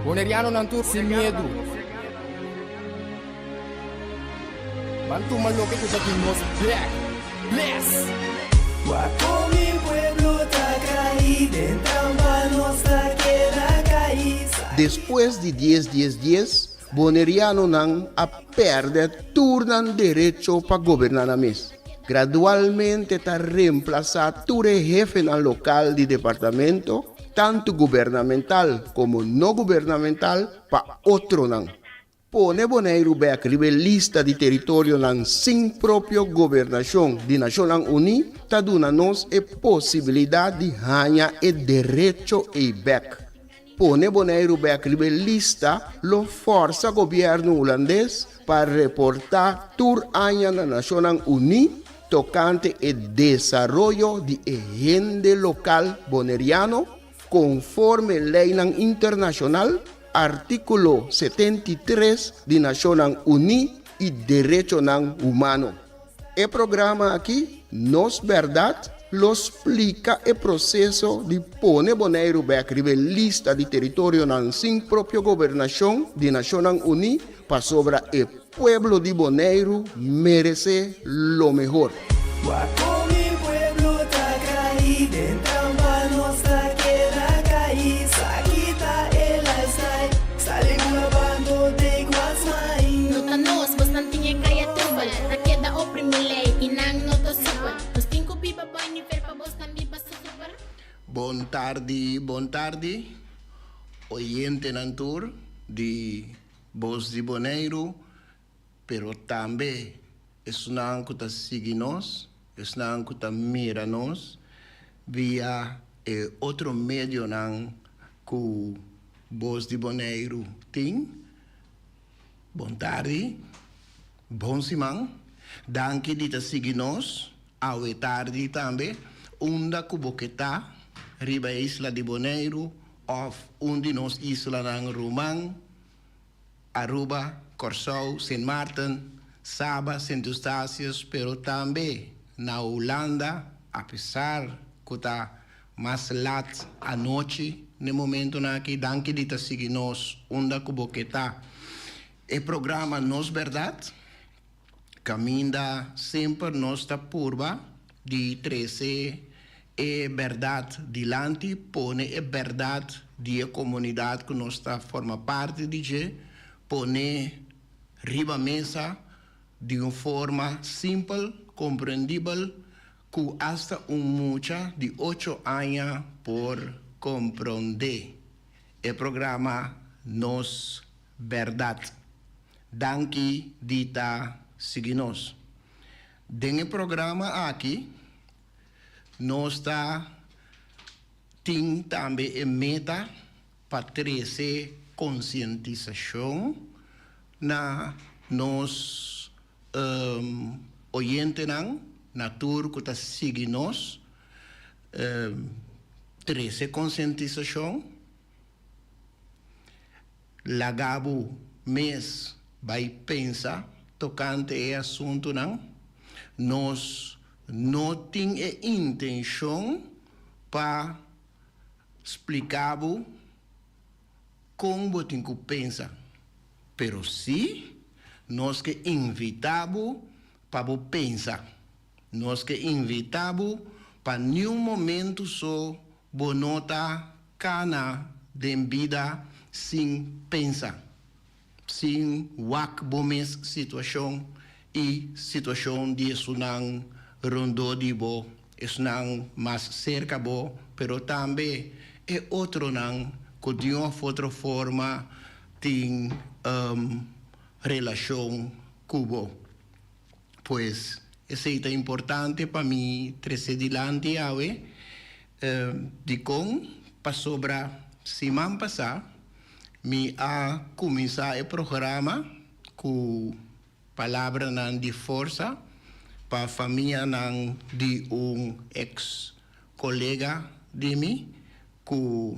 Boneriano nantur sin miedo. Bantu maloke kutatimos black. Bless. Guapo mi pueblo está caído, en trampa nuestra queda caída. Después de 10, Boneriano nan a perder turnan derecho para gobernar a mes. Gradualmente está reemplazar todo jefe na local de departamento, tanto gubernamental como no gubernamental, para otro nan. Pone Bonaire back lista de territorio nan sin propio gobernación de Naciones Unidas, ta duna nos a posibilidad de ganhar el derecho e back. Pone Bonaire back lista lo forza gobierno holandés para reportar tour año na Naciones Unidas tocante el desarrollo de agente local boneriano conforme ley internacional artículo 73 de Naciones Unidas y Derechos Humanos. El programa aquí, Nos Verdad, lo explica el proceso de poner Bonaire back lista de territorio sin propia gobernación de Naciones Unidas para sobre el pueblo de Bonaire merece lo mejor. Guapo mi pueblo está caído, en trampa nuestra queda caída. Quita el lifestyle, sale grabando de Guasmain. Nota nos, bastante kaya tubal. Na queda oprimile, inang noto super. Nos cinco pipa boy ni fer pa bos tambi pa super. Bon tarde, oyente nantur de Voz de Bonaire, pero também es una que sigue nos, es una que mira nos via outro medio que Voz de Bonaire tem. Bon tarde, bom simão, danke de sigue nos, ao tarde também, onda que boqueta, riba Isla de Bonaire, of onde nos isla ng Romang, Aruba, Curaçao, Sint Maarten, Saba, Sint Eustáquio, pero também na Holanda, apesar que está mais lat à noite, no momento que danke de seguir nós, onda que boqueta. O programa Nos Verdade caminha sempre nossa curva de 13 é verdade dilante, põe a verdade de comunidade que nós forma parte de põe riba mesa de uma forma simples, compreendível, que hasta mucha de 8 anos por compreender. O programa Nos Verdade. Danke dita seguinos. Dentro do programa aqui, nós tem também a meta para trazer conscientização na nos oyente na tour que está seguindo nós, trazer conscientização, lagabo mês vai pensar tocante esse assunto nós não temos a intenção para explicar como tem que pensar, pero sim nós que invitamos para pensar, nós que invitamos para nenhum momento só bonota cana de vida sem pensar, sem wak bomes situação e situação de sunang rondo de bo, sunang mais cerca bo, pero também é outro que de uma outra forma tem relação cubo. Pues isso é importante para mim trazer dilante de com para sobra semana passada me a começar o programa com palavra de força para a família de ex-colega de mim que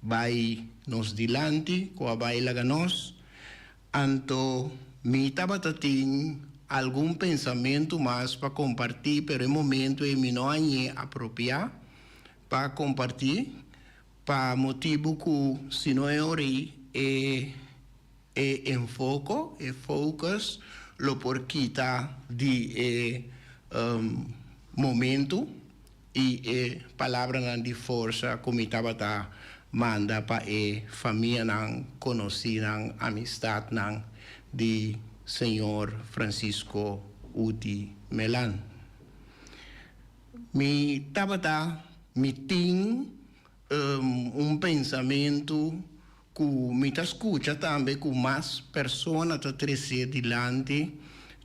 vai nos dilante, que vai laga nos. Anto, me estava tendo algum pensamento mais para compartilhar, pero no momento eu não apropriado para compartilhar, pa motivo que se não é ori enfoco, focus, lo por quita de momento e palavra nan de força como estava tá manda para família nan conhecer nan amistad nan de Senhor Francisco Uti Melan. Mi tabata mi tem pensamento que me escuta também com mais pessoas que crescer adiante,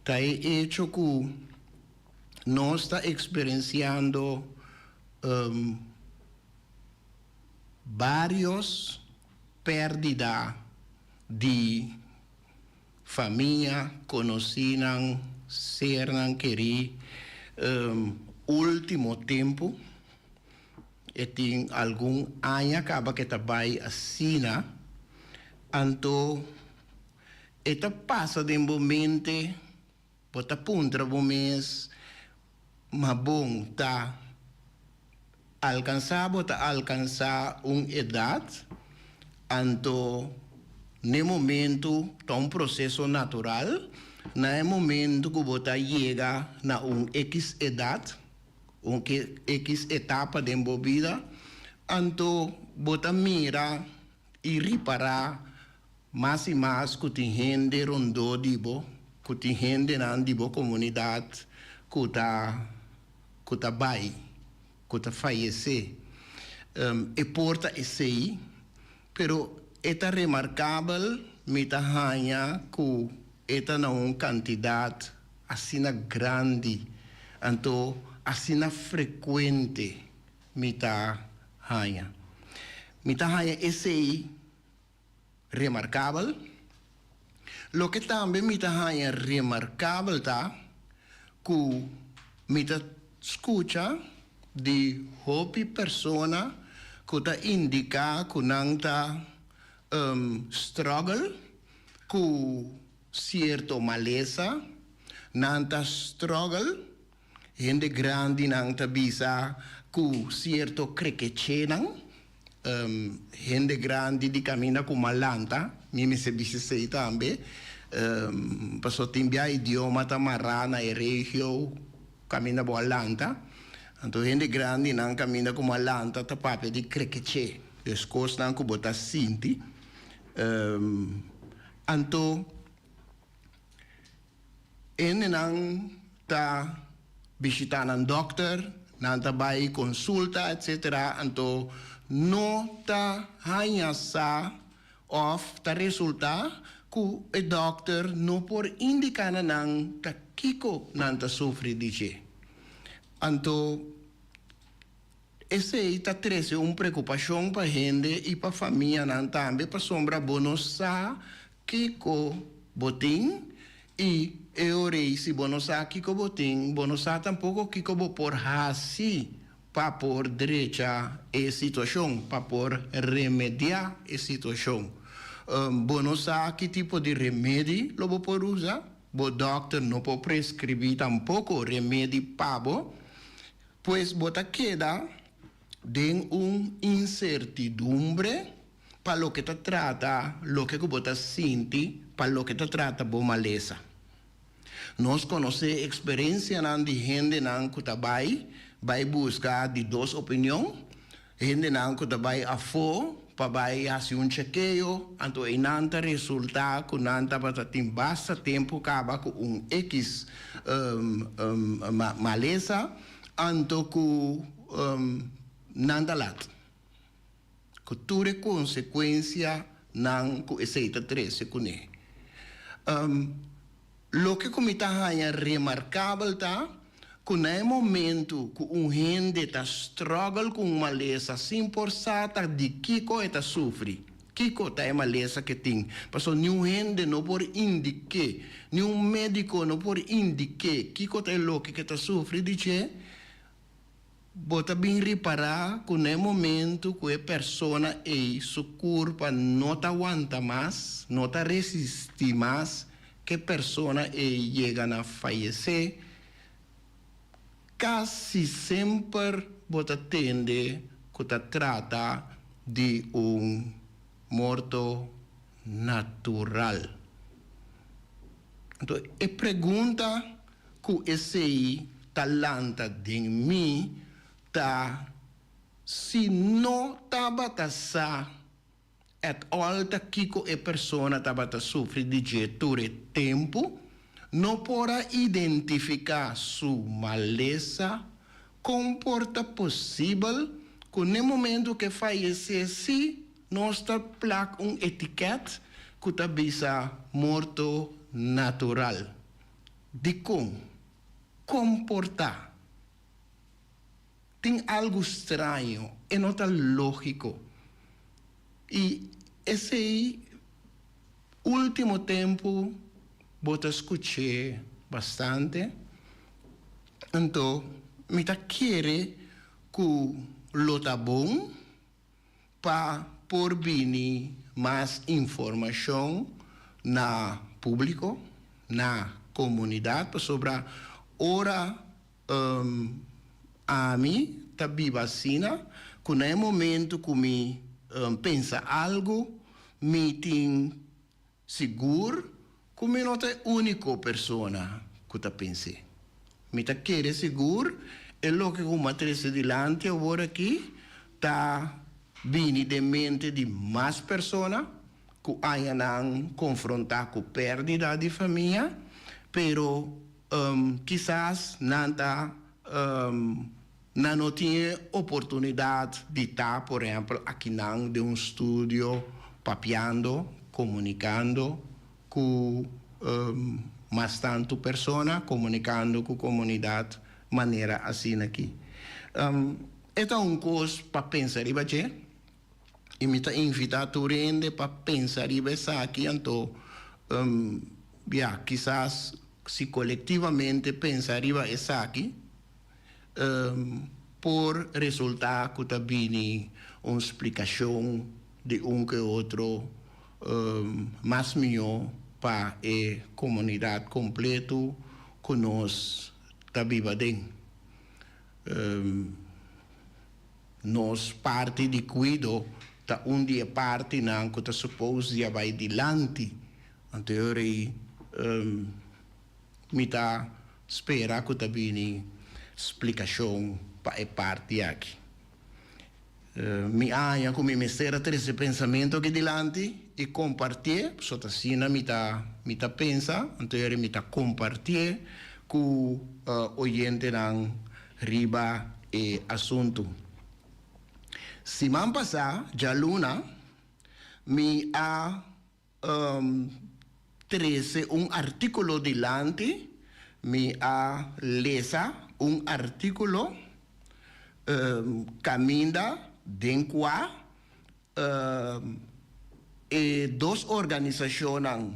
tá hecho que nós está experienciando vários pérdidas de família, conheciam, serem queridos, último tempo, e tem algum ano acaba que trabalha assim, então, eta passa de momento, bota punta do mês, mas bom, tá alcançar uma idade, então, no momento, tá processo natural, no momento que você chega na X idade, X etapa de vida, então, você mira e reparar mais e mais que tem gente rondou dibo, que tem gente na comunidade que tá bai, que tá falece. E porta esse, pero é remarcável, me tá hanha que é não quantidade assim grande, então assim frequente me tá hanha. Me tá hanha esse remarcável. Lo que também me tá remarcável tá que me tá escuta de hobby persona que tá indica que não tá struggle com certo maleza, não tá struggle gente grande não tá bisa com certo crequechenan, gente grande de caminha com malanta, me se sei também, passou timbia idioma tamarana e regio caminha boa lanta, então gente grande não caminha com malanta tá papel de crequeche, descos não que botar sinti, então ele não tá visitando um doctor, não tá vai consulta, etc. Então não tá hanhasa of tá resulta que o doctor não por indicar não tá kiko não tá sofre de che. Então esse tá trazendo uma preocupação para gente e para família não também para sombra bonosa kiko botin e eu rei se bonosa kiko botin bonosa tampouco kiko bo por hasi para por derecha a situação para por remediar a situação bonosa que tipo de remédio lo bo por usar bo doctor não pode prescrever tampouco remédio pabo pois bota queda de incertidumbre para lo que te trata, lo que bota sinti, para lo que te trata bo maleza. Nós conhecemos experiência de gente que vai buscar de duas opiniões, gente que vai a fora, para vai fazer chequeio, então e não resulta que não para ter bastante tempo acaba com X maleza, então que não lat. Que tudo consequência não que aceita 13 com ele. Lo que como está remarcável tá que no momento que gente está struggle com maleza 100% de Kiko está sofre. Kiko tá maleza que tem. Porque nenhum gente não pode indicar, nenhum médico não pode indicar Kiko tá louco que está sofre de che. Bota bem reparar que no momento que a pessoa e seu corpo não aguenta mais, não resiste mais, que a pessoa chega a falecer, quase sempre bota tende que trata de morto natural. Então, a pergunta que esse talanta de mim tá se não estava a at all ta kiko e persona estava a sofrer de jeito tempo, não pode identificar sua maleza, comporta possível que no momento que falece, se nós está placa etiqueta que está bisa morto natural. De como comportar. Tem algo estranho, e não está lógico. E esse último tempo, eu escutei bastante. Então, me querer que lo tá bom para por vir mais informação na público, na comunidade, sobre ora a mim também vacina, que no momento que me pensa algo, me tem seguro que me não é a única pessoa que está pensando. Me está querendo seguro, é lo que uma três adiante agora aqui está vindo de mente de mais pessoas que ainda confrontar com perda de família, pero quizás não tinha oportunidade de estar, por exemplo, aqui de estúdio, papeando, comunicando com mais tanto pessoas, comunicando com a comunidade, maneira assim aqui. É uma coisa para pensar, e me invita a rende para pensar aqui, então, quizás se coletivamente pensar essa aqui, por resultar que também uma explicação de que outro mais melhor para a comunidade completa que nós estamos dentro. Nós parte de cuido tá dia parte não que tá suposto já vai adiante anterior me tá espera que tá vindo explicação para a parte aqui me aia como me será ter esse pensamento aqui dilante e compartilhar só assim me tá pensa anterior me tá compartilhar com oyente não riba e assunto. Semana passada, já Luna, me ha traído artículo delante, me ha lesa artículo caminda dentro dos organizações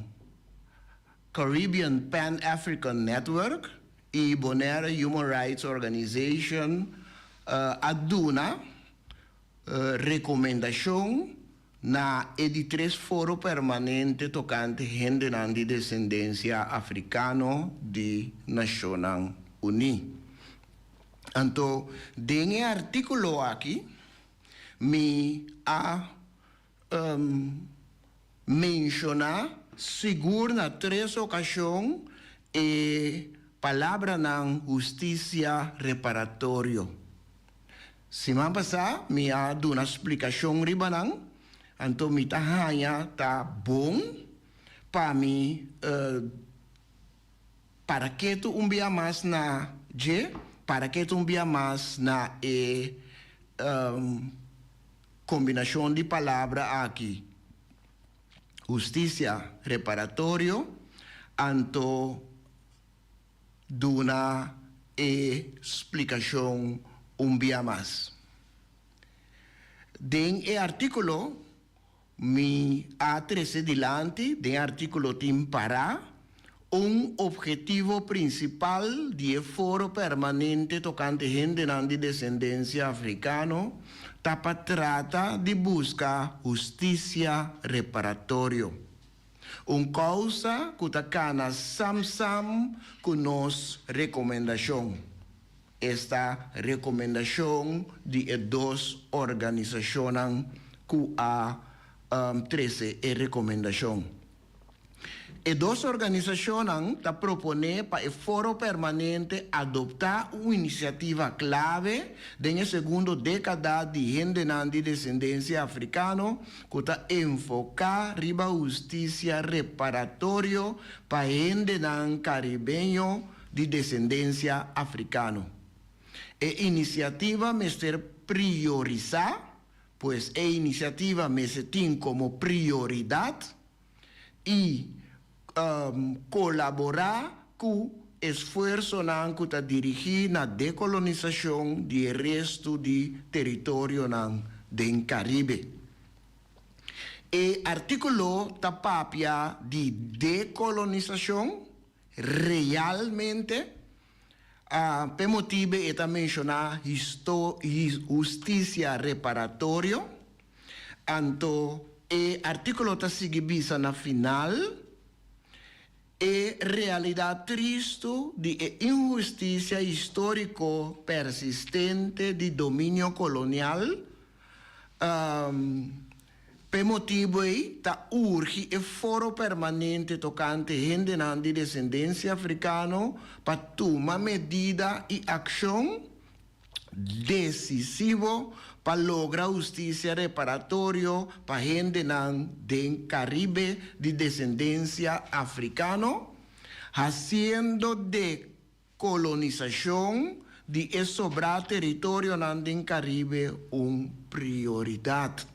Caribbean Pan-African Network e Bonaire Human Rights Organization aduna recomendação na editress foro permanente tocante gente de descendência africana de Nações Unidas. Então, nesse artículo aqui, me ha mencionado seguro na 3 ocasiões a palavra na justiça reparatória. Semana passada, me ha dado uma explicação ribanang, então me tá bom para mim, para que tu mais na para que tu mais na combinação de palavras aqui. Justiça reparatório, então duna explicação mais. Den artículo me atrese delante, den artículo tem para objetivo principal de foro permanente tocante gente de descendência africana, tapa trata de buscar justiça reparatório. Causa que está sam com nos recomendação. Esta recomendação de 2 organizações QA 13 e recomendación. E dos organizações ta propone para o foro permanente adoptar uma iniciativa clave na segunda década de gente de descendência africana que ta enfocar riba justiça reparatório para gente caribenho de descendência africana. E iniciativa me ser priorizar, pois a iniciativa me se tem como prioridade e colaborar com esforço que está dirigido na decolonização do resto do território do Caribe. E artículo está papia de decolonização realmente per motivo está mencionar justiça reparatório. Anto e artículo está seguido na final. E realidade triste de injustiça histórico persistente de domínio colonial, per motivo está urge e foro permanente tocante gente de descendência africana para tomar medida e ação decisivo para lograr justiça reparatória para gente do Caribe de descendência africana, haciendo de colonização de sobrar território do Caribe uma prioridade.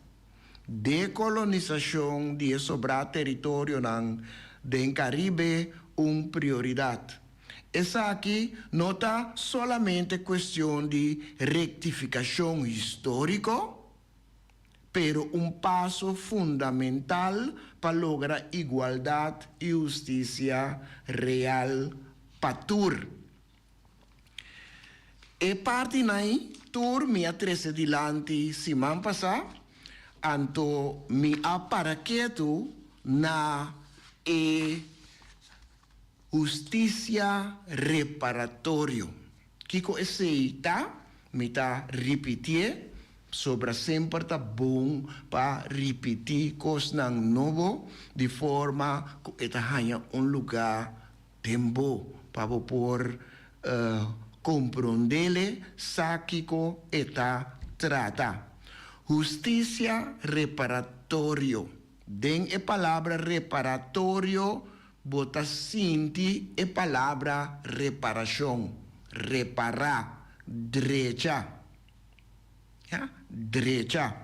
Decolonização de sobrar território do Caribe uma prioridade. Essa aqui não está solamente questão de rectificação histórica, pero passo fundamental para lograr igualdade e justiça real para todos. E parte daí, tur minha 13 dilante semana passada, anto mi aparaqueto na justiça reparatório. Kiko essa me está repetir sobre sempre tá bom para repetir coisas novo de forma que eta hanya lugar tempo para por compreender sakiko eta trata. Justiça reparatório. Den a palavra reparatório bota sinti a palavra reparação, reparar, direita, direita.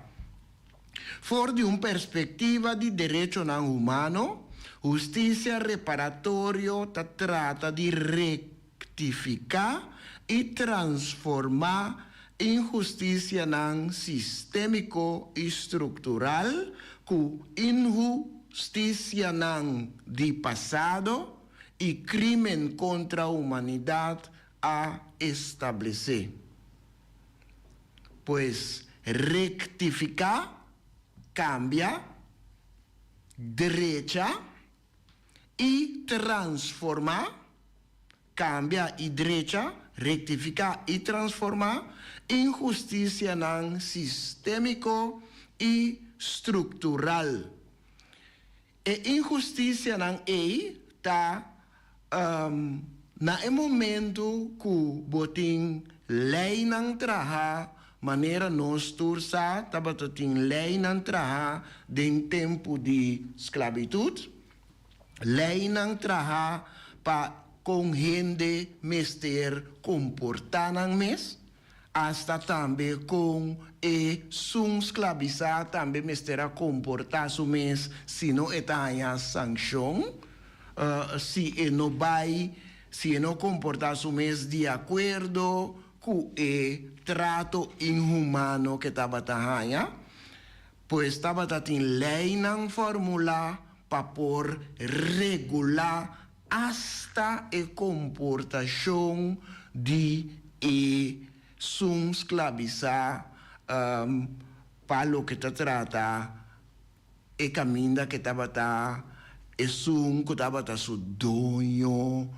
For de perspectiva de direito humano, justiça reparatório trata de rectificar e transformar injustiça sistêmico e estrutural com injustiça de passado e crime contra a humanidade a estabelecer. Pois rectificar, cambia, direita e transformar, cambia e direita, rectificar e transformar injustiça sistêmico e estrutural. E injustiça está na momento que botin lei não traha maneira nós tursa tabatin lei não traha de tempo de esclavitud, lei não traha para com gente mester comportar mes, hasta também com sun esclavizar também mestera comportar su mes, se não etaya sanção, se não vai, se não comportar su mes de acordo com o trato inhumano que estava tahanha, pois estava tatin lei não formular para por regular hasta a comportação de sun esclavizar para lo que te trata e caminho que estava e sun que estava su dono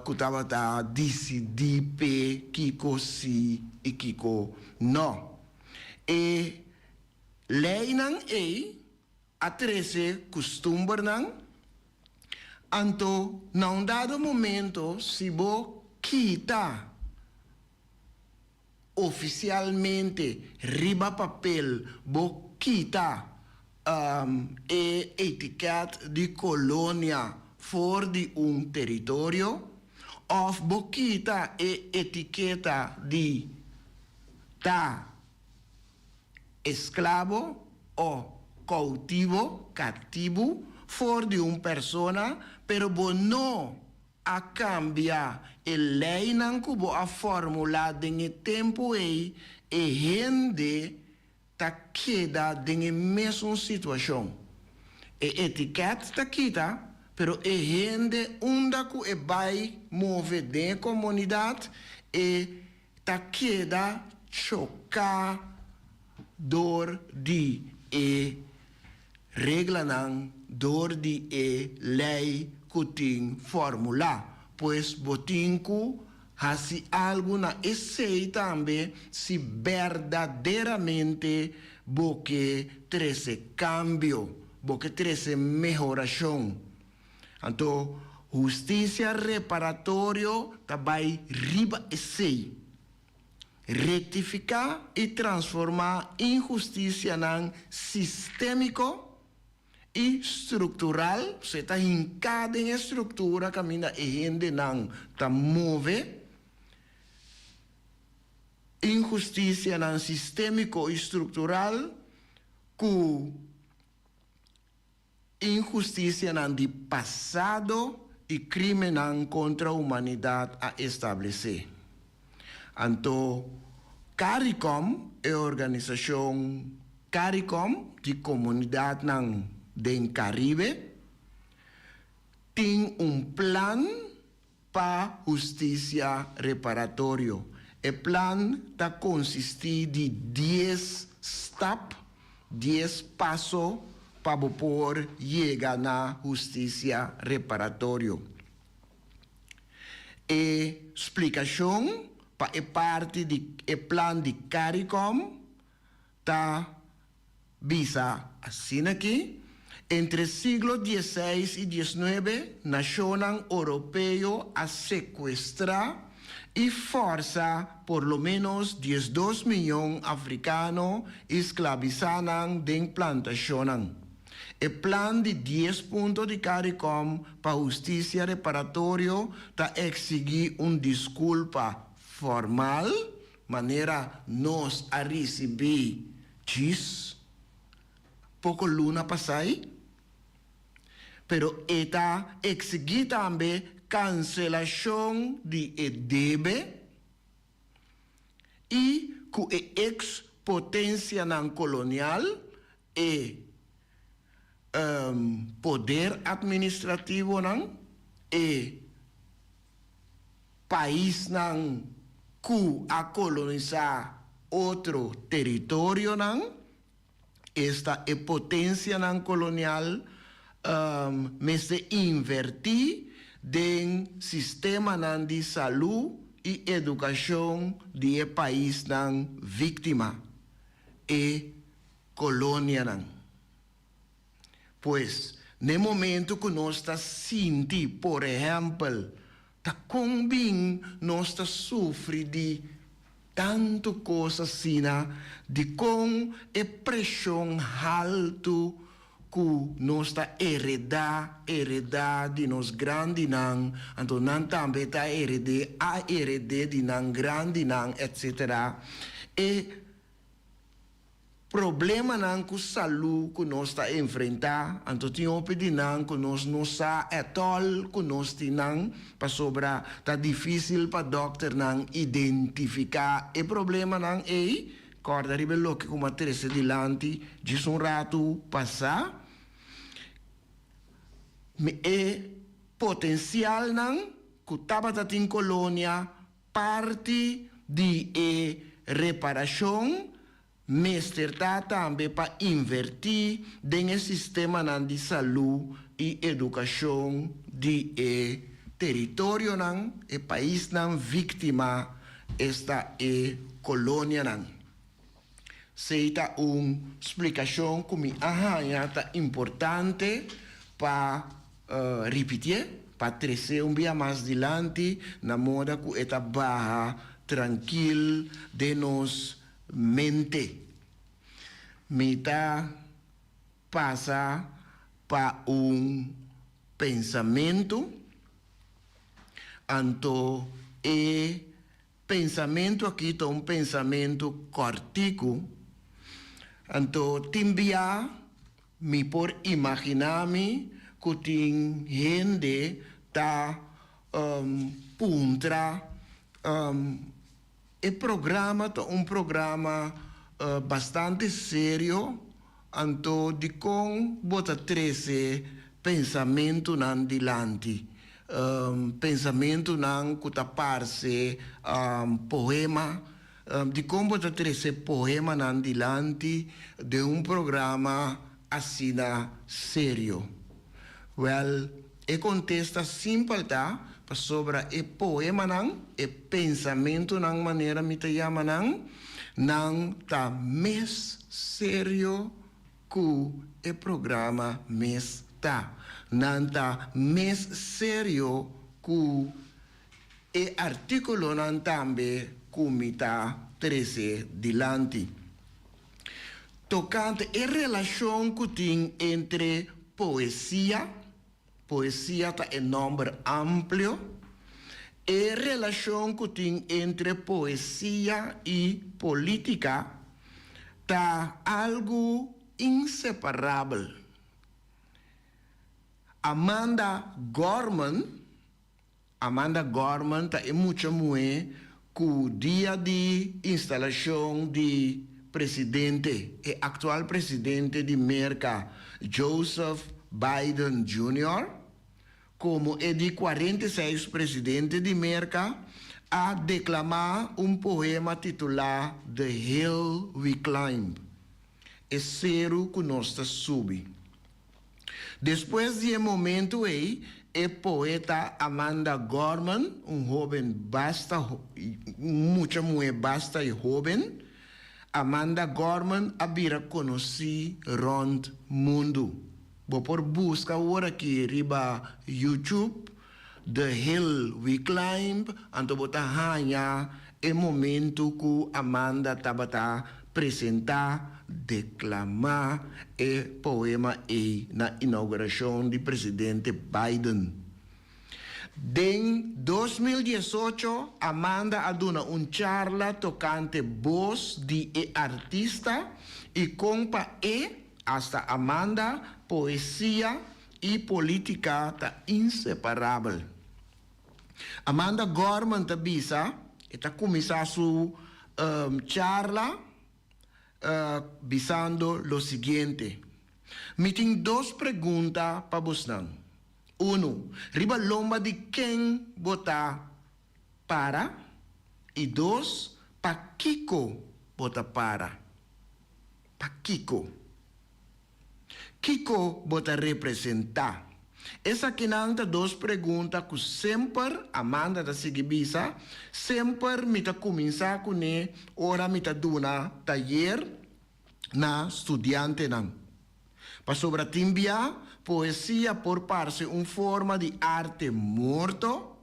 que estava decidir pe kiko si e kiko não e lei nang a 13 costumbre nang, anto, na un dado momento, si bo quita oficialmente riba papel, bo quita etiqueta de colônia for de território, of bo quita etiqueta de esclavo o cativo for de persona, pero bo no a cambia lei nan kubo a formula de tempo gente ta queda de mesma situação. Etiqueta ta quita, pero gente unda ku vai mover de comunidade ta queda chocar dor de regla nan, dor de lei kuting formula, pues botinku hasi alguna essay también si verdaderamente boque 13 cambio, boque 13 mejoración. Entonces, justicia reparatorio tabai riba essay. Rectificar y transformar injusticia nan sistémico e estrutural, se está em cada estrutura camina e gente não tá move injustiça nan sistémico e estrutural com injustiça nan de passado e crime nan contra a humanidade a estabelecer. Então, CARICOM é a organização CARICOM de comunidade nan den Caribe tem plan para justiça reparatorio. O plan está consistir de 10 steps, 10 passos para poder chegar na justiça reparatorio. E explicação para parte do plan de CARICOM está visa assim aqui. Entre siglo XVI y XIX, nación europeo a secuestrar y forza por lo menos 12 millones africanos esclavizados de plantación. El plan de 10 puntos de CARICOM para justicia reparatorio ta exigir una disculpa formal, manera nos a recibir poco luna pasai, pero esta exigir también cancelación de debe y que ex potencia nan colonial poder administrativo nan país nan que a colonizar otro territorio nan esta potencia nan colonial mes de invertir en sistema nan de salud y educación de país nan víctima colonia nan. Pues, en el momento que nos está sintiendo, por ejemplo, ta combin nos está sufriendo de tanto cosas sina, de con presión alto que nos está heredad de nos grandes nan, entonces nan también está heredé de nan grande nan, etc. Problema nan ku salud que nos está enfrentar, entonces tinha pedi nan que nos sa etol que nos tinan pa sobra tá difícil pa doctor nan identificar problema nan corda ribello que como Teresa dilante diz rato passar potencial nan ku tabata tin colônia parte de reparação mesterta também para invertir no sistema de saúde e educação de território nan e país nan vítima esta colônia nan. seita explicação que me arranha importante para repetir, para trazer dia mais adiante, na moda que está barra, tranquilo, de nos mente. Me está passa para pensamento, então pensamento aqui é pensamento cortico, então timbia me por imaginar-me que tem gente tá puntra e programa tá programa bastante sério, então de com bota 13 pensamento nan dilante. Pensamento nan kutaparse poema de como trece poema nan dilante de programa assina sério. Well, e contesta simple ta sobre e poema nan e pensamento nan maneira me te chama nan ta mes sério que e programa mes ta. Nanta mes sério que e artículo nan tambe kumita 13 dilante. Tocante e relação que tem entre poesia tá em número amplo, e relação que tem entre poesia e política tá algo inseparável. Amanda Gorman está muito muito com o dia de instalação de presidente e atual presidente de América, Joseph Biden Jr., como é de 46 presidente de América, a declamar poema titulado The Hill We Climb, é zero que nós subi. Depois de momento aí, o poeta Amanda Gorman, jovem basta jovem, Amanda Gorman abira conheci rond mundo. Vou por busca agora aqui riba YouTube, The Hill We Climb, anto bota hanha e momento que Amanda tabata apresentar, declamar e poema e na inauguração do presidente Biden. Em 2018, Amanda aduna charla tocante voz de artista e compa hasta Amanda poesia e política tá inseparável. Amanda Gorman tá bisa, está começar sua charla visando lo siguiente. Me tem duas perguntas para você. Uno, riba lomba de quem botar para. E dois, para Kiko bota para. Para Kiko. Kiko bota representar. Essa que nanta duas perguntas que sempre Amanda da Sigibisa, sempre me ta começar com ne, ora me ta duna taller na estudante nan. Para sobre timbia, poesia por parte forma de arte morto,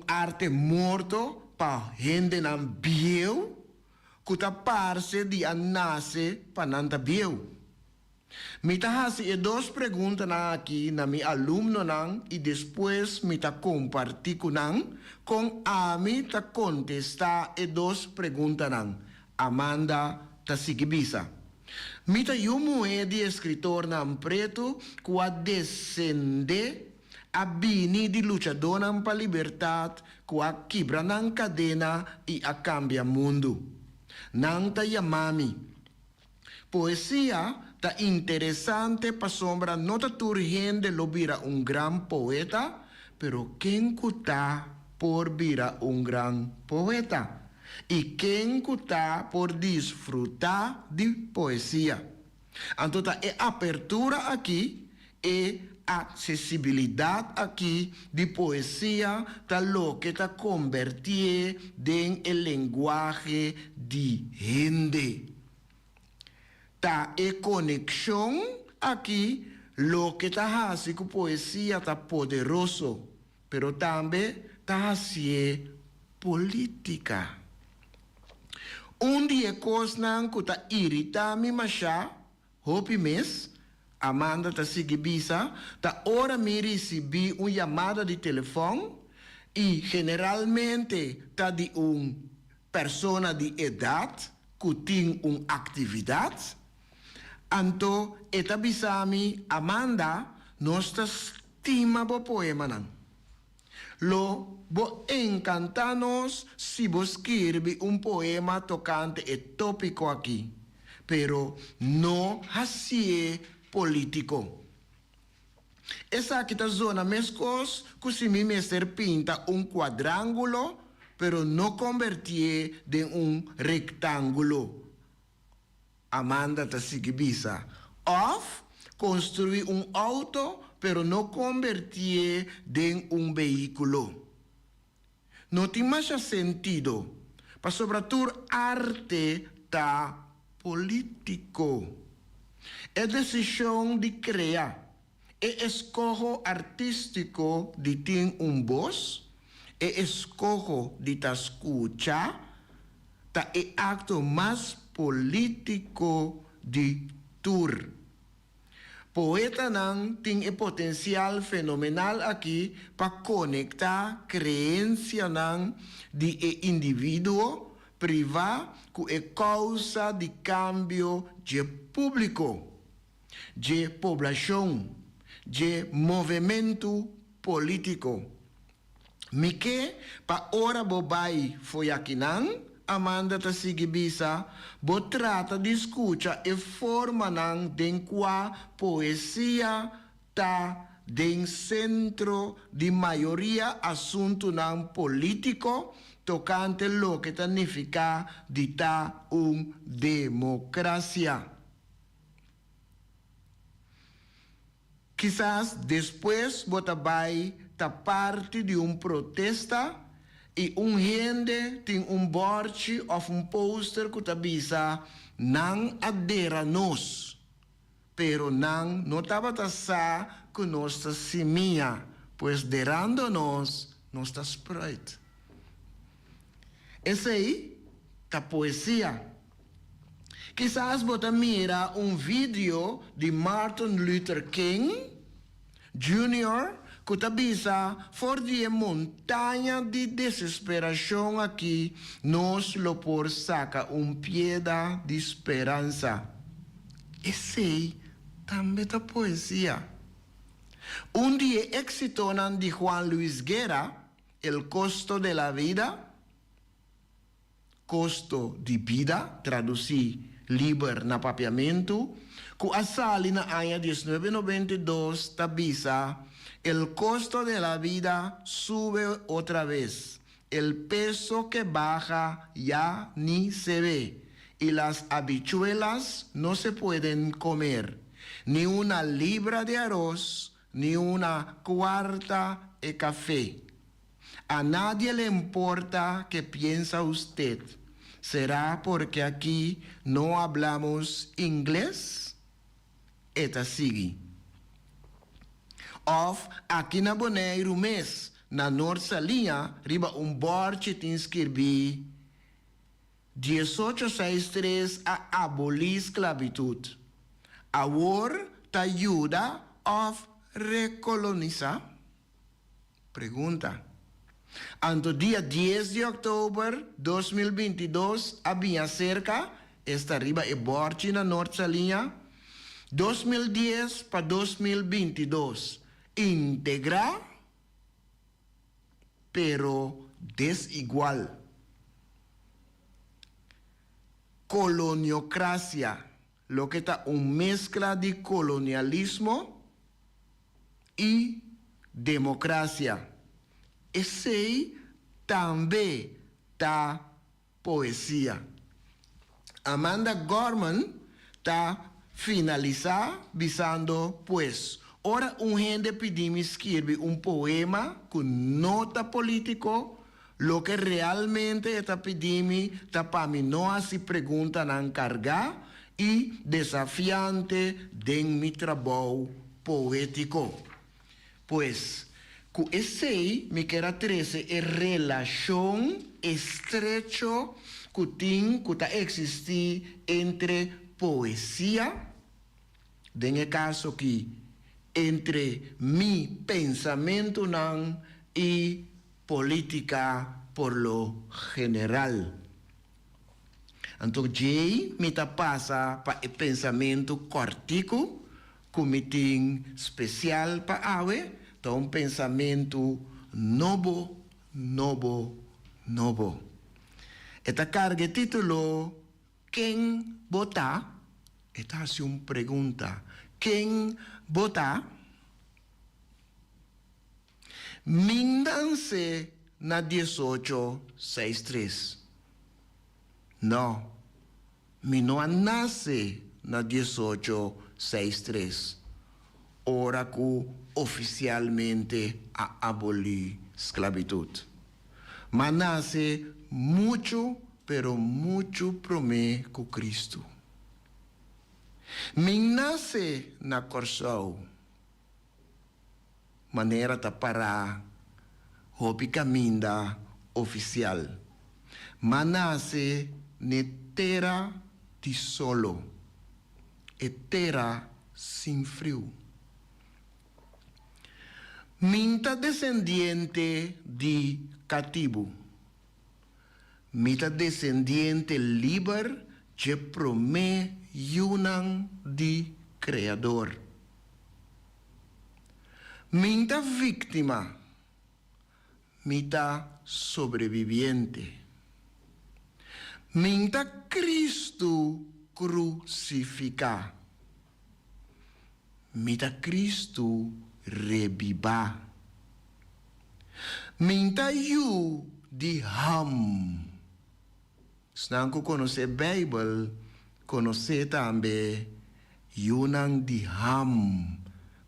arte morto para gente nan bieu, que ta parte de anase para nanta bieu. Me tahasi e duas perguntas aqui na mi alumno nang e depois me ta compartir com a mi ta contestar e duas perguntas nang Amanda ta sigibisa. Me ta yumu de escritor nang preto que a descende a bini di luchador nang pa libertad que a quebra nang cadena e a cambia mundo. Nang ta yamami. Poesia ta interessante para sombra nota turgente lo vira gran poeta, pero quem cuta por vira gran poeta e quem cuta por disfrutar de poesia. Então é apertura aqui e accesibilidad aquí de poesía tal lo que te convertir en el lenguaje de gente. Ta e conexión aquí lo que ta hace con poesía ta poderoso, pero también ta hace política. Un día cosnan que ta irrita mi masha, hopi mes, Amanda ta sigibisa, ta ora mi recibi una llamada de teléfono y generalmente ta di un persona de edad que tiene una actividad. Anto eta bisami Amanda nostra stima bo poema nan. Lo bo encantanos si bo scrivi un poema tocante e tópico aquí, pero no así político. Esa kita zona mescos que mi mester pinta un cuadrángulo, pero no convertir en un rectángulo. Amanda ta sigibisa. Of construir un auto, pero no convertir en un vehículo. No tiene más sentido. Para sobre todo arte ta político. Es decisión de crear. Es escojo artístico de tener un voz. Es escojo de ta escucha. Ta es acto más político de tour. Poeta nan tiene potencial fenomenal aquí para conectar creencia nan de individuo privado con causa de cambio de público, de población, de movimiento político. Mique pa ora bobai foi aqui nan Amanda ta sigibisa, bo trata de escucha e forma nan den qua poesia ta den centro de maioria assunto nan político tocante lo que significa de ta democracia. Quizás después botabai ta parte de protesta e gente tem bordje of poster que tabisa não adera nos, pero não estava sa que nossa semia, pois derando-nos, nossa sprite. Essa aí tá poesia. Quizás bota mira vídeo de Martin Luther King Jr., que tabisa for de montanha de desesperação aqui, nos lo por saca pieda de esperança. Esse também é poesia. Dia exitonan de Juan Luis Guerra, El costo de la vida, costo de vida, traduzi liber na papiamento, que asali na año 1992 tabisa el costo de la vida sube otra vez. El peso que baja ya ni se ve. Y las habichuelas no se pueden comer. Ni una libra de arroz, ni una cuarta de café. A nadie le importa qué piensa usted. ¿Será porque aquí no hablamos inglés? Eta sigue. Of aqui na Bonaire mês, na nossa linha, riba bordje te inscrevi 1863 a abolir esclavitud. Agora te ajuda a recolonizar? Pergunta. Anto dia 10 de outubro 2022, havia cerca, esta riba bordje na nossa linha, 2010 para 2022. Integrar, pero desigual. Coloniocracia, lo que está mezcla de colonialismo y democracia. Ese también está poesía. Amanda Gorman está finalizar visando pues Ora gente pedime escribe poema con nota político, lo que realmente está pedime, está para mí no así pregunta nan carga y desafiante de mi trabajo poético. Pues, con ese me queda 13 es relación estrecho que existe entre poesía, en el caso que entre mi pensamiento y política por lo general. Entonces, me pasa para el pensamiento cortico, comité especial para ave, un pensamiento novo. Esta carga título, ¿quién vota? Esta hace una pregunta. ¿Quién vota? Mindanse na 1863. No, mi no nace na 1863. Ora que oficialmente abolir esclavitud. Mas nace mucho, pero mucho promete con Cristo. Mi nace na Corsau. Maneira ta para hopi caminda oficial. Mas nace ne terra de solo. E terra sin frio. Minta descendiente de cativo. Minta descendiente liber que promete yunan de creador. Minta víctima. Minta sobreviviente. Minta Cristo crucifica. Minta Cristo reviva. Minta you de ham. Senang ko conhecer Bible, conhecer também yunang de ham.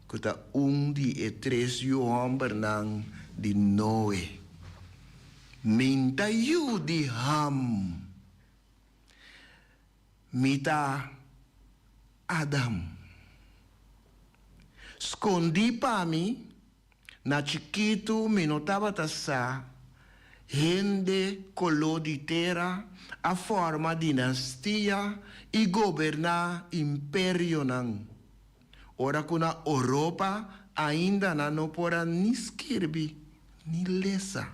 Kuta de tres yu homem nang de Noé. Minta you de ham. Mita Adam. Escondi para mim, na chiquito, me notava tassa, gente colou de terra, a forma dinastia e governar império não. Ora que na Europa ainda não pode nem escrever, nem lesa.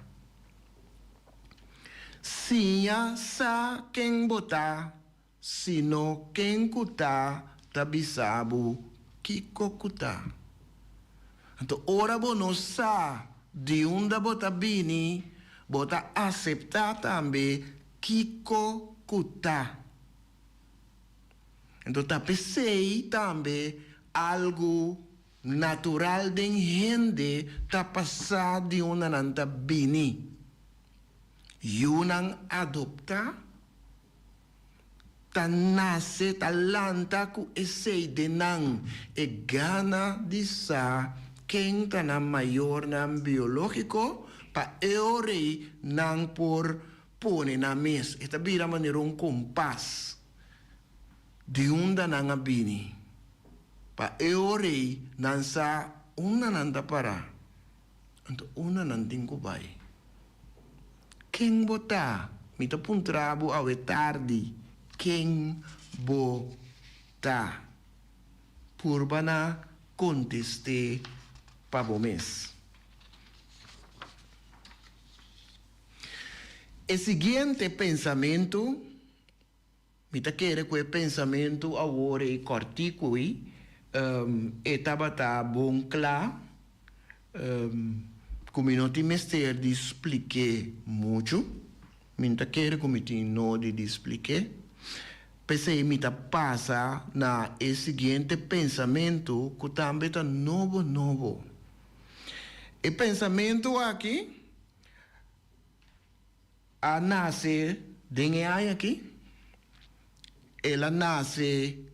Sinha sa quem botar, sino quem cutar, tabisabu, kiko cutar. Então, ora não sa de onde bota bini, bota aceitar também kiko kuta. Então, tá pensei também algo natural de gente tá passar de uma nanta bini. Yunang adopta, ta nasce talanta ku esei de nang e gana di sa quem tá na maior nam biológico pa eorei nang por pone na mes. Esta vira maneira compás de onda nang abini. Pa eorei nang sa una nanda para. Anto una nanding kubay. Quem bota? Mita puntrabo awe tardi. Quem bota? Purba na conteste pabomés. El siguiente pensamento, mita quere que pensamento agora e corticui, etaba ta bon clar, como não tem mestre de explicar muito, mita quere como tem no de explicar, pensei mita passa na el seguinte pensamento que também está novo. El pensamento aqui a nasce de aqui, ela nasce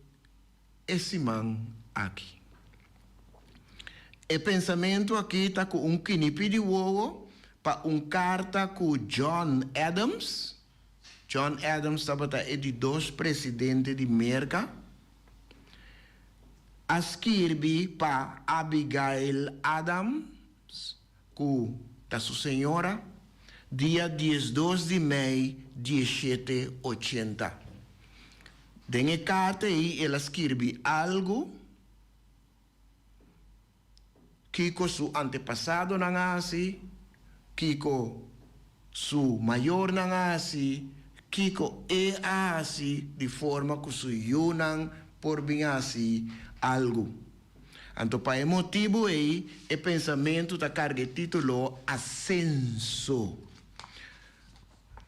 esse man aqui. E pensamento aqui está com kinipi de wogo para carta com John Adams. John Adams estava de dois presidentes de América. Escrevi para Abigail Adams, com a sua senhora, dia 12 de maio de 1780. Dengue carta aí, ela escreve algo que com seu antepassado não assim, que com seu maior não assim, que com assim, de forma que seu yunan por bem assim algo. Então, para esse motivo aí, o pensamento da carga título ascenso.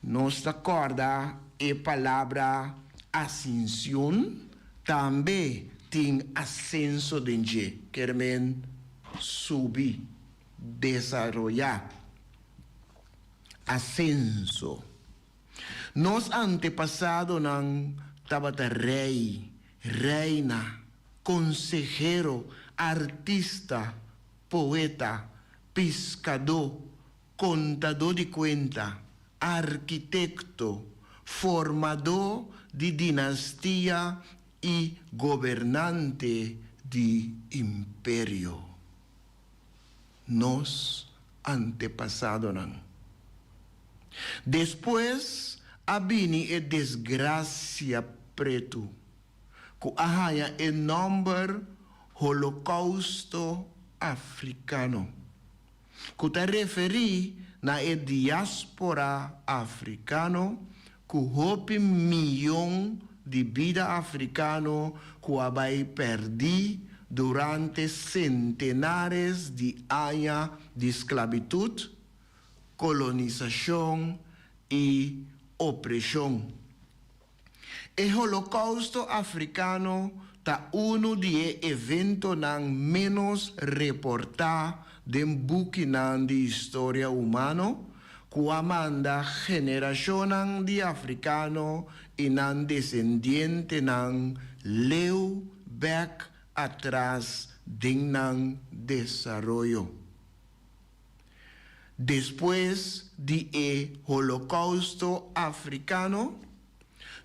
Nos acorda a palavra ascensión também tem ascenso de quer men subir, desarrollar. Ascenso. Nos antepassados não estava rei, reina, consejero, artista, poeta, pescador, contador de conta, arquitecto, formador de dinastia e governante de império. Nos antepassados não. Depois, abini e desgraça preto, que arranha o nome Holocausto Africano, que te referi na diáspora africano, que houve milhão de vida africano que vai perder durante centenares de anos de esclavitud, colonização e opressão. O Holocausto africano está de eventos menos reportados de buquinan de história humana, que amanda geração de africano e nan descendiente nan leu back atrás de nan desarrollo. Depois de Holocausto africano,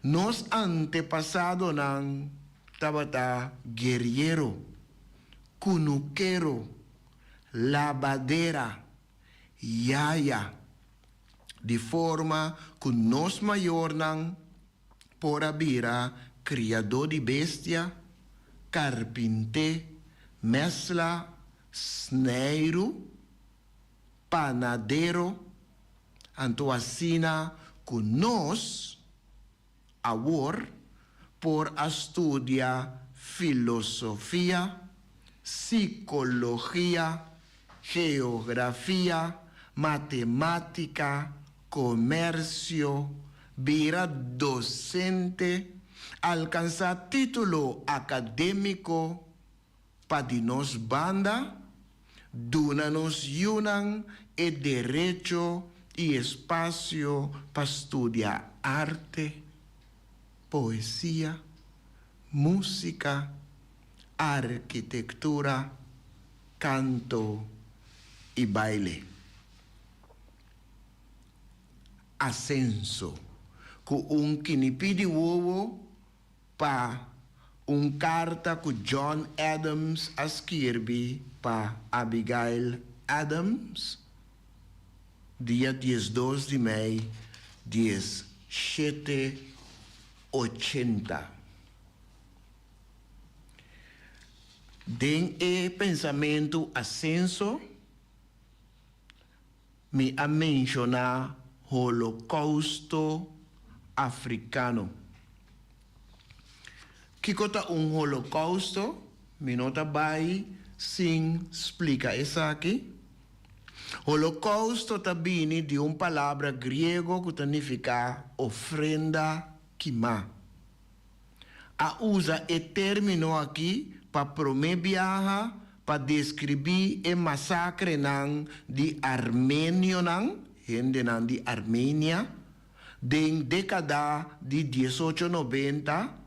nos antepassados nan tabata guerreiro, cunuquero, lavadeira, yaya, de forma que nos maior nan por abira criador de bestia, carpinte, mesla, sneiro, panadero, anto assina que nós, agora, por estudiar filosofia, psicologia, geografia, matemática, comércio, vira docente, alcançar título acadêmico para nos banda, duna-nos yunan e direito e espaço para estudar arte, poesia, música, arquitetura, canto e baile. Ascenso, com kinipi de ovo para carta que John Adams escreve para Abigail Adams, dia 12 de maio de 1780. Den pensamento ascenso, me a mencionar Holocausto africano. Que cota holocausto? Me nota vai sim explica isso aqui. Holocausto também de palavra grego que significa ofrenda quimá. A usa o termo aqui para promebiar, para descrever o massacre de Armênio, gente de Armênia, de década de 1890,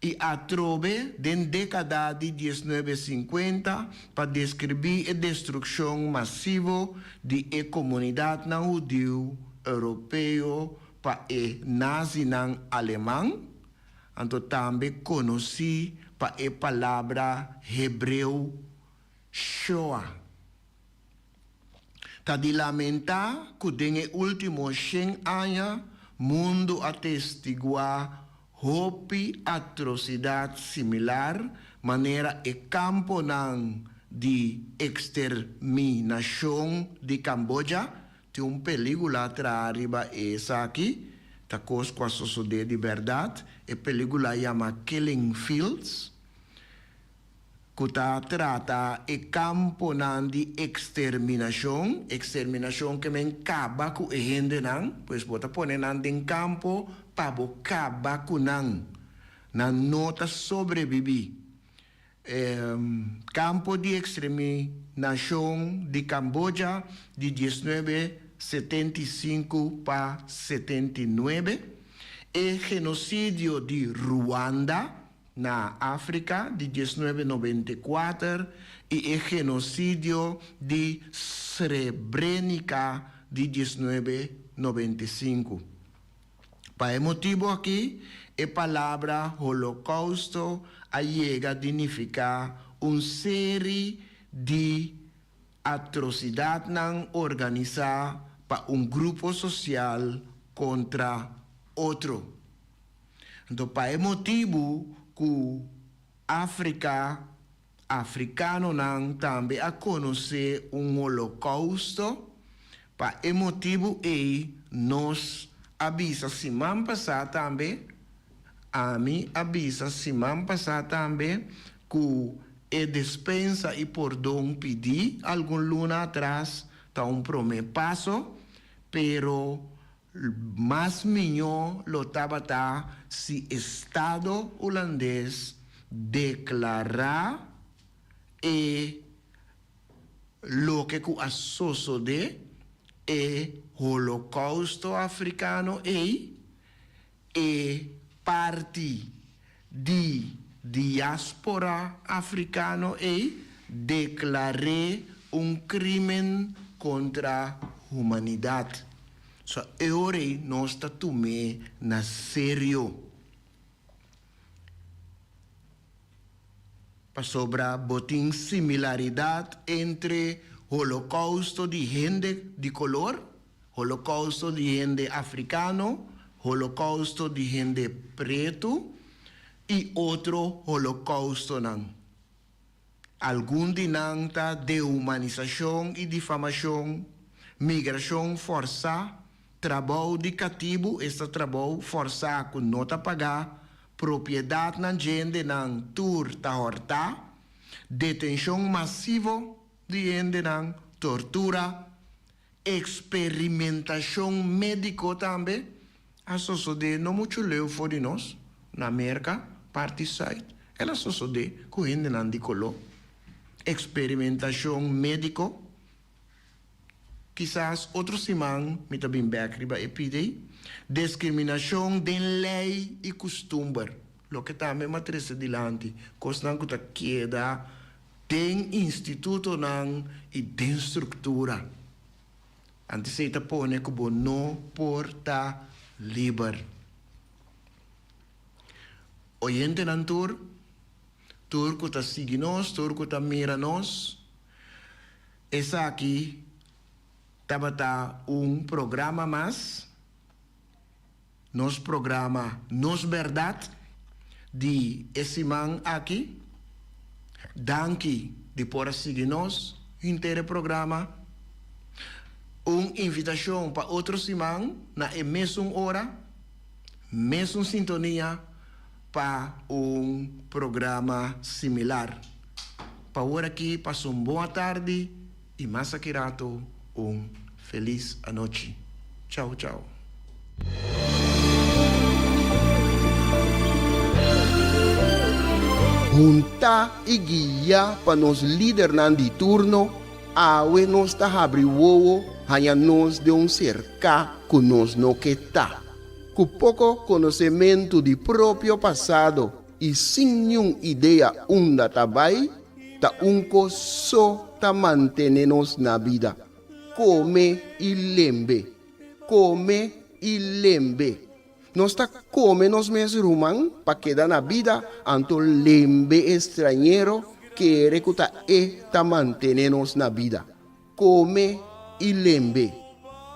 e atrove den década de 1950 para descrever a destruição massiva de a comunidade não judeu europeu para a nazi não alemão. Então também conheci para a palavra hebreu Shoah. Tá de lamentar que den último 100 anos mundo atestigua hopi atrocidade similar, maneira e campo não de exterminação de Camboja. Tem uma película atrás essa aqui, tá coisa com a sociedade de verdade. A película chama Killing Fields, que trata o campo não de exterminação que me acaba com a gente não, pois bota poner não em campo para acabar com não, na nota sobreviver. Campo de exterminação de Camboja de 1975 para 79, e genocídio de Ruanda na África de 1994 e o genocídio de Srebrenica de 1995. Para motivo aqui, a palavra holocausto chega a significar uma série de atrocidades não organizadas para um grupo social contra outro. Então, para motivo que africano não também a conhecer holocausto, para o motivo nós avisa semana passada também, a mim avisa semana passada também que a dispensa e perdão pedir algum luna atrás está um primeiro passo, pero mais melhor lo estava se Estado holandês declarar lo que a sociedade holocausto africano e parte de diáspora africano declaré crime contra a humanidade. So, agora nós está tomando na sério. Para sobrar botin similaridade entre holocausto de gente de color, holocausto de gente africano, holocausto de gente preto e outro holocausto não. Algum dinanta de humanização e difamação, migração forçada, trabalho de cativo, este trabalho forçado com nota pagar, propriedade na gente não tur ta horta, detenção massiva de gente não, tortura, experimentação médica também. A sociedade não muito leu for de nós, na América, parte side, ela sociedade com gente não de color. Experimentação médica, quizás outro semana, me também riba epidei, discriminação de lei e costume, lo que também matriz dilante, coisa que queda tem instituto não e tem estrutura. Antes se te pone como não porta livre. Oyente nan tur que ta sigue nós, tur que ta mira nós, essa aqui tabata programa mais, nos programa Nos Verdade, de esse man aqui, danke de por seguir nós, inteiro programa, invitação para outro semana, na mesma hora, mesma sintonia, para programa similar. Para agora aqui, passou uma boa tarde e mais aqui rato, feliz noite. Tchau, tchau. Junta e guia para nos líder de turno, awe nos ta abri wowo, hanya nos de cerca que nos no que tá. Com pouco conhecimento de próprio passado, y sin ninguna idea unda tabay, ta unco so ta mantenernos na vida. Come y lembe. Come y lembe. Nos ta come nos mes ruman pa quedar na vida anto lembe extranjero que recuta ta mantenernos na vida. Come y lembe.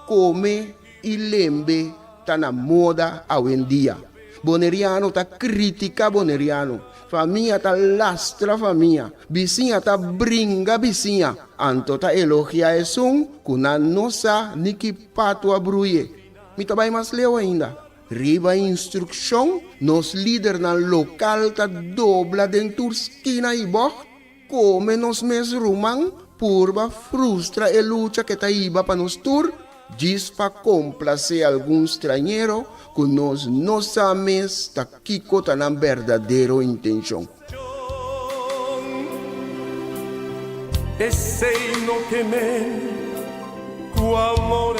Come y lembe ta na moda hoy en día. Boneriano ta critica boneriano. Família ta lastra família. Vizinha ta bringa vizinha. Anto ta elogia esun kuna nosa niki pato abruye. Mi ta vai mais leu ainda. Riba instrução, nos líder na local ta dobla dentur esquina e boh. Come nos mes rumang, purba frustra e lucha que ta iba pa nos tur. Diz pa complacer algum estrangeiro, que nós não sabemos ta kiko ta na verdadeira intenção. Esse no temer, tu amor